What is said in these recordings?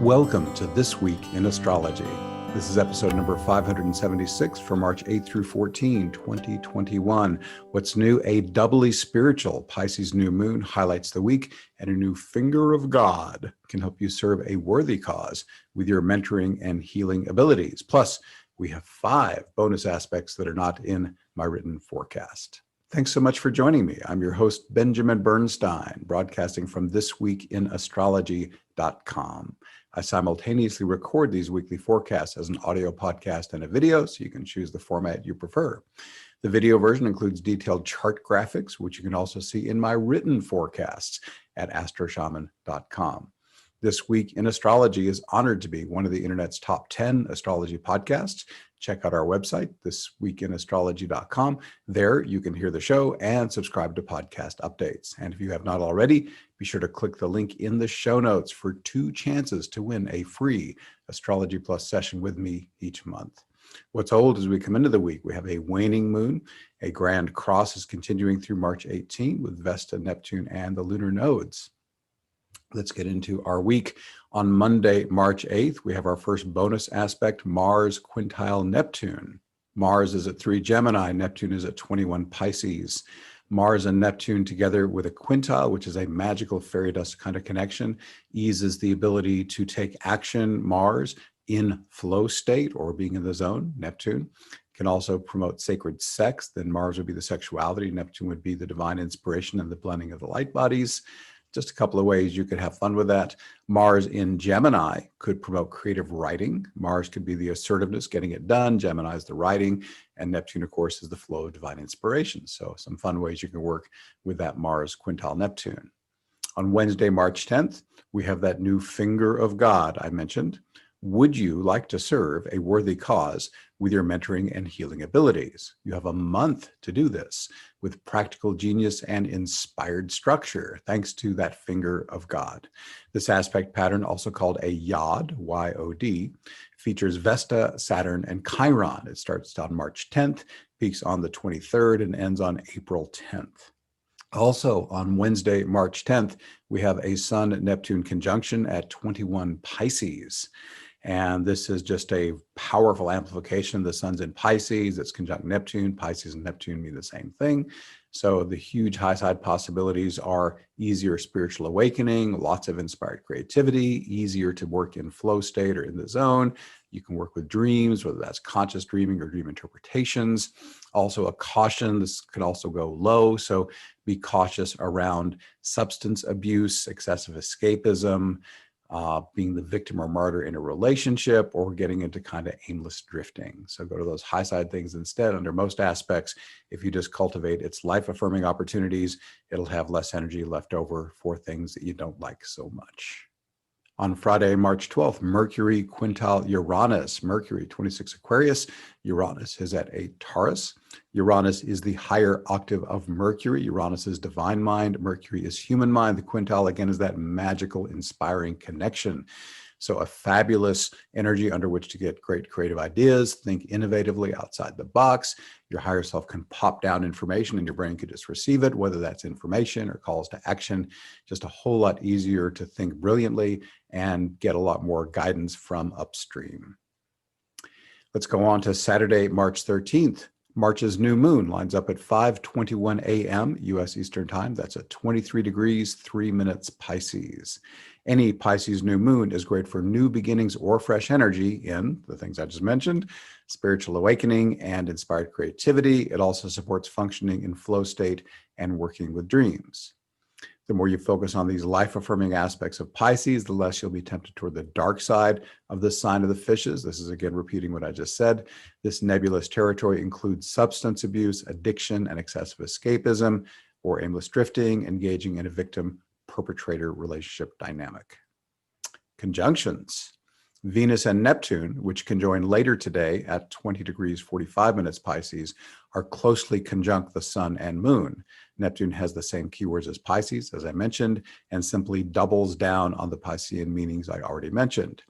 Welcome to This Week in Astrology. This is episode number 576 for March 8 through 14, 2021. What's new? A doubly spiritual Pisces new moon highlights the week, and a new finger of God can help you serve a worthy cause with your mentoring and healing abilities. Plus, we have 5 bonus aspects that are not in my written forecast. Thanks so much for joining me. I'm your host, Benjamin Bernstein, broadcasting from thisweekinastrology.com. I simultaneously record these weekly forecasts as an audio podcast and a video, so you can choose the format you prefer. The video version includes detailed chart graphics, which you can also see in my written forecasts at astroshaman.com. This Week in Astrology is honored to be one of the internet's top 10 astrology podcasts. Check out our website, thisweekinastrology.com. There you can hear the show and subscribe to podcast updates. And if you have not already, be sure to click the link in the show notes for 2 chances to win a free Astrology Plus session with me each month. What's old as we come into the week? We have a waning moon. A grand cross is continuing through March 18 with Vesta, Neptune, and the lunar nodes. Let's get into our week. On Monday, March 8th, we have our first bonus aspect, Mars quintile Neptune. Mars is at 3 Gemini, Neptune is at 21 Pisces. Mars and Neptune together with a quintile, which is a magical fairy dust kind of connection, eases the ability to take action. Mars in flow state or being in the zone, Neptune can also promote sacred sex. Then Mars would be the sexuality, Neptune would be the divine inspiration and the blending of the light bodies. Just a couple of ways you could have fun with that. Mars in Gemini could promote creative writing. Mars could be the assertiveness, getting it done. Gemini is the writing. And Neptune, of course, is the flow of divine inspiration. So some fun ways you can work with that Mars quintile Neptune. On Wednesday, March 10th, we have that new finger of God I mentioned. Would you like to serve a worthy cause with your mentoring and healing abilities? You have a month to do this with practical genius and inspired structure, thanks to that finger of God. This aspect pattern, also called a Yod, Y-O-D, features Vesta, Saturn, and Chiron. It starts on March 10th, peaks on the 23rd, and ends on April 10th. Also on Wednesday, March 10th, we have a Sun-Neptune conjunction at 21 Pisces. And this is just a powerful amplification. The sun's in Pisces, it's conjunct Neptune. Pisces and Neptune mean the same thing. So the huge high side possibilities are easier spiritual awakening, lots of inspired creativity, easier to work in flow state or in the zone. You can work with dreams, whether that's conscious dreaming or dream interpretations. Also a caution, this could also go low. So be cautious around substance abuse, excessive escapism, being the victim or martyr in a relationship, or getting into kind of aimless drifting. So go to those high side things instead. Under most aspects, if you just cultivate its life affirming opportunities, it'll have less energy left over for things that you don't like so much. On Friday, March 12th, Mercury quintile Uranus. Mercury, 26 Aquarius. Uranus is at 8 Taurus. Uranus is the higher octave of Mercury. Uranus is divine mind. Mercury is human mind. The quintile, again, is that magical, inspiring connection. So a fabulous energy under which to get great creative ideas, think innovatively outside the box. Your higher self can pop down information and your brain could just receive it, whether that's information or calls to action. Just a whole lot easier to think brilliantly and get a lot more guidance from upstream. Let's go on to Saturday, March 13th. March's new moon lines up at 5:21 a.m. U.S. Eastern Time. That's at 23 degrees, 3 minutes Pisces. Any Pisces new moon is great for new beginnings or fresh energy in the things I just mentioned, spiritual awakening and inspired creativity. It also supports functioning in flow state and working with dreams. The more you focus on these life-affirming aspects of Pisces, the less you'll be tempted toward the dark side of the sign of the fishes. This is, again, repeating what I just said. This nebulous territory includes substance abuse, addiction, and excessive escapism, or aimless drifting, engaging in a victim-perpetrator relationship dynamic. Conjunctions. Venus and Neptune, which conjoin later today at 20 degrees 45 minutes Pisces, are closely conjunct the sun and moon. Neptune has the same keywords as Pisces, as I mentioned, and simply doubles down on the Piscean meanings I already mentioned.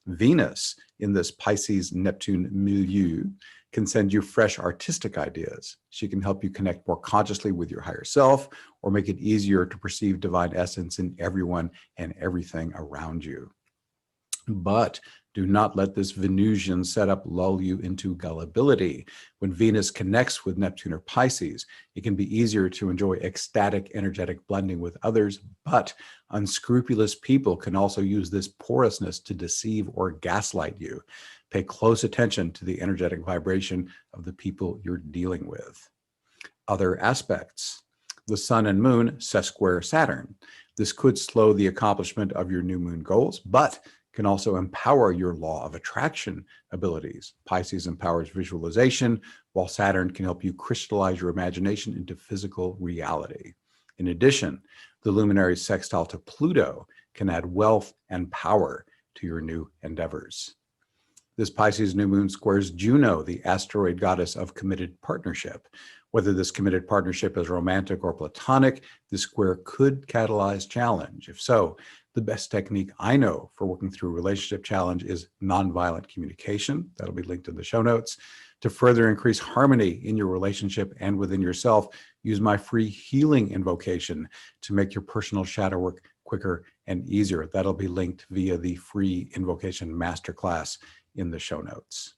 Venus, in this Pisces-Neptune milieu, can send you fresh artistic ideas. She can help you connect more consciously with your higher self, or make it easier to perceive divine essence in everyone and everything around you. But do not let this Venusian setup lull you into gullibility. When Venus connects with Neptune or Pisces, it can be easier to enjoy ecstatic, energetic blending with others, but unscrupulous people can also use this porousness to deceive or gaslight you. Pay close attention to the energetic vibration of the people you're dealing with. Other aspects. The Sun and Moon sesquare Saturn. This could slow the accomplishment of your new moon goals, but can also empower your law of attraction abilities. Pisces empowers visualization, while Saturn can help you crystallize your imagination into physical reality. In addition, the luminary sextile to Pluto can add wealth and power to your new endeavors. This Pisces new moon squares Juno, the asteroid goddess of committed partnership. Whether this committed partnership is romantic or platonic, this square could catalyze challenge. If so, the best technique I know for working through a relationship challenge is nonviolent communication. That'll be linked in the show notes. To further increase harmony in your relationship and within yourself, use my free healing invocation to make your personal shadow work quicker and easier. That'll be linked via the free invocation masterclass in the show notes.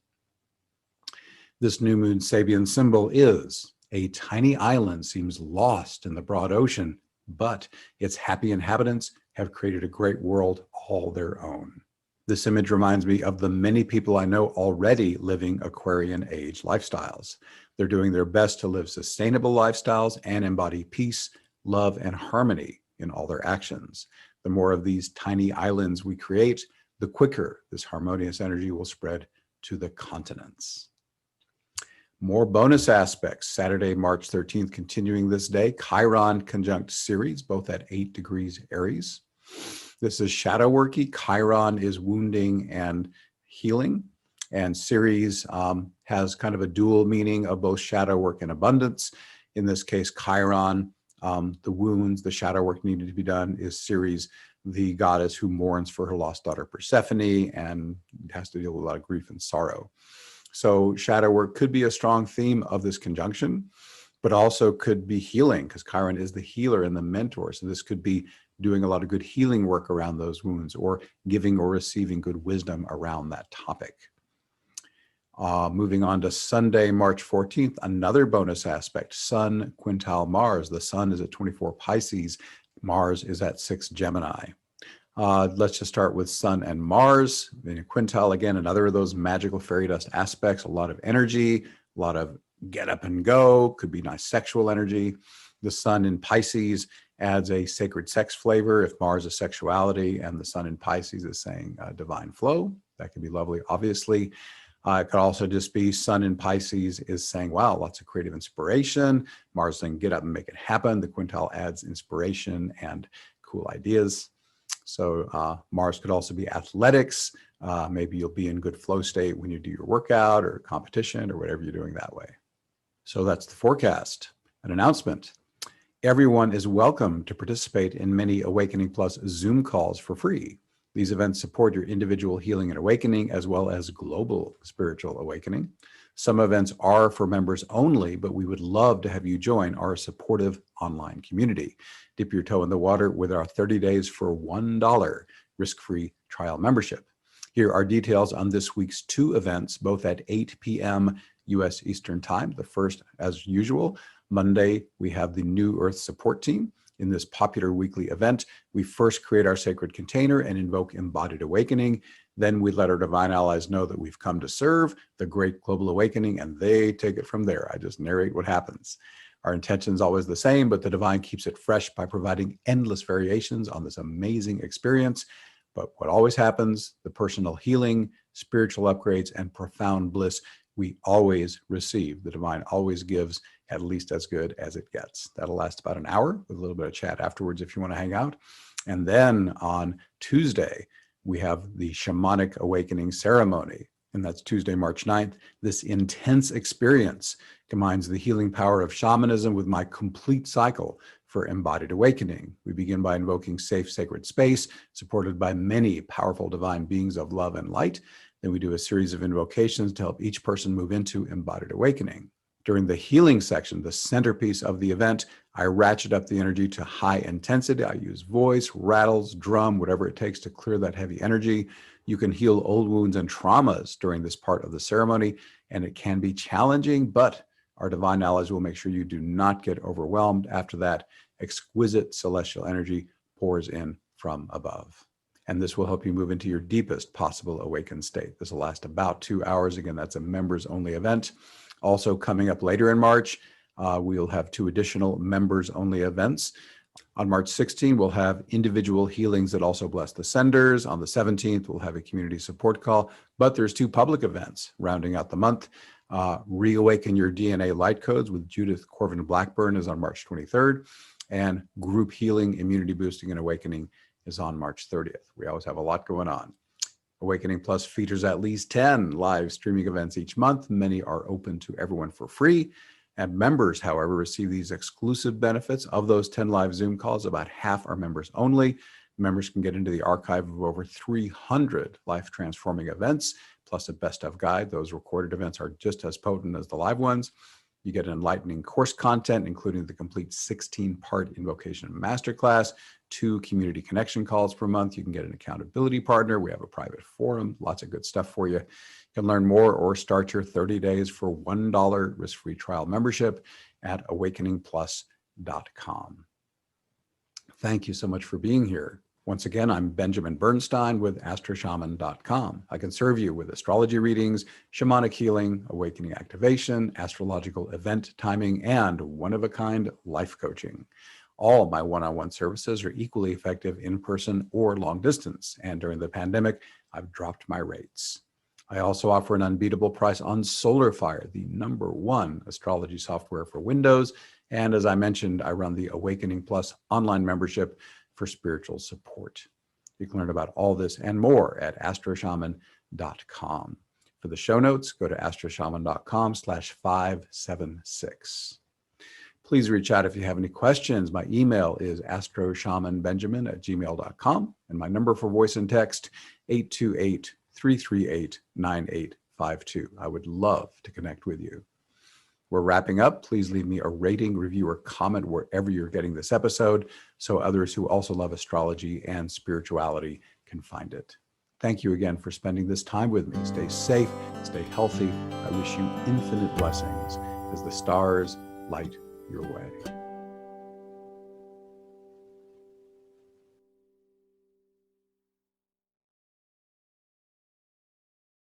This new moon Sabian symbol is a tiny island seems lost in the broad ocean, but its happy inhabitants have created a great world all their own. This image reminds me of the many people I know already living Aquarian age lifestyles. They're doing their best to live sustainable lifestyles and embody peace, love, and harmony in all their actions. The more of these tiny islands we create, the quicker this harmonious energy will spread to the continents. More bonus aspects. Saturday, March 13th, continuing this day, Chiron conjunct Ceres, both at 8 degrees Aries. This is shadow worky. Chiron is wounding and healing, and Ceres has kind of a dual meaning of both shadow work and abundance. In this case, Chiron, the wounds, the shadow work needed to be done, is Ceres, the goddess who mourns for her lost daughter Persephone and has to deal with a lot of grief and sorrow. So shadow work could be a strong theme of this conjunction, but also could be healing, because Chiron is the healer and the mentor. So this could be doing a lot of good healing work around those wounds, or giving or receiving good wisdom around that topic. Moving on to Sunday, March 14th, another bonus aspect, Sun quintile Mars. The Sun is at 24 Pisces, Mars is at 6 Gemini. Let's just start with Sun and Mars. In a quintile, again, another of those magical fairy dust aspects, a lot of energy, a lot of get up and go, could be nice sexual energy. The Sun in Pisces adds a sacred sex flavor. If Mars is sexuality and the Sun in Pisces is saying divine flow, that could be lovely, obviously. It could also just be Sun in Pisces is saying, wow, lots of creative inspiration. Mars saying, get up and make it happen. The quintile adds inspiration and cool ideas. So Mars could also be athletics. Maybe you'll be in good flow state when you do your workout or competition or whatever you're doing that way. So that's the forecast. An announcement. Everyone is welcome to participate in many Awakening Plus Zoom calls for free. These events support your individual healing and awakening, as well as global spiritual awakening. Some events are for members only, but we would love to have you join our supportive online community. Dip your toe in the water with our 30 days for $1 risk-free trial membership. Here are details on this week's 2 events, both at 8 p.m. U.S. Eastern Time. The first, as usual, Monday, we have the New Earth Support Team. In this popular weekly event, we first create our sacred container and invoke embodied awakening. Then we let our divine allies know that we've come to serve the great global awakening, and they take it from there. I just narrate what happens. Our intention is always the same, but the divine keeps it fresh by providing endless variations on this amazing experience. But what always happens, the personal healing, spiritual upgrades, and profound bliss, we always receive. The divine always gives at least as good as it gets. That'll last about an hour with a little bit of chat afterwards if you want to hang out. And then on Tuesday, we have the Shamanic Awakening Ceremony, and that's Tuesday, March 9th. This intense experience combines the healing power of shamanism with my complete cycle for embodied awakening. We begin by invoking safe, sacred space, supported by many powerful divine beings of love and light. Then we do a series of invocations to help each person move into embodied awakening. During the healing section, the centerpiece of the event, I ratchet up the energy to high intensity. I use voice, rattles, drum, whatever it takes to clear that heavy energy. You can heal old wounds and traumas during this part of the ceremony, and it can be challenging, but our divine allies will make sure you do not get overwhelmed. After that, exquisite celestial energy pours in from above. And this will help you move into your deepest possible awakened state. This will last about 2 hours. Again, that's a members only event. Also coming up later in March, we'll have 2 additional members only events. On March 16, we'll have individual healings that also bless the senders. On the 17th, we'll have a community support call, but there's 2 public events rounding out the month. Reawaken Your DNA Light Codes with Judith Corvin Blackburn is on March 23rd, and Group Healing, Immunity Boosting, and Awakening is on March 30th. We always have a lot going on. Awakening Plus features at least 10 live streaming events each month. Many are open to everyone for free. And members, however, receive these exclusive benefits. Of those 10 live Zoom calls, about half are members only. Members can get into the archive of over 300 life-transforming events, plus a best-of guide. Those recorded events are just as potent as the live ones. You get enlightening course content, including the complete 16-part invocation masterclass, 2 community connection calls per month. You can get an accountability partner. We have a private forum, lots of good stuff for you. You can learn more or start your 30 days for $1 risk-free trial membership at awakeningplus.com. Thank you so much for being here. Once again, I'm Benjamin Bernstein with astroshaman.com. I can serve you with astrology readings, shamanic healing, awakening activation, astrological event timing, and one-of-a-kind life coaching. All of my one-on-one services are equally effective in person or long distance. And during the pandemic, I've dropped my rates. I also offer an unbeatable price on SolarFire, the #1 astrology software for Windows. And as I mentioned, I run the Awakening Plus online membership for spiritual support. You can learn about all this and more at astroshaman.com. For the show notes, go to astroshaman.com/576. Please reach out if you have any questions. My email is astroshamanbenjamin@gmail.com, and my number for voice and text, 828-338-9852. I would love to connect with you. We're wrapping up. Please leave me a rating, review, or comment wherever you're getting this episode so others who also love astrology and spirituality can find it. Thank you again for spending this time with me. Stay safe, stay healthy. I wish you infinite blessings as the stars light your way.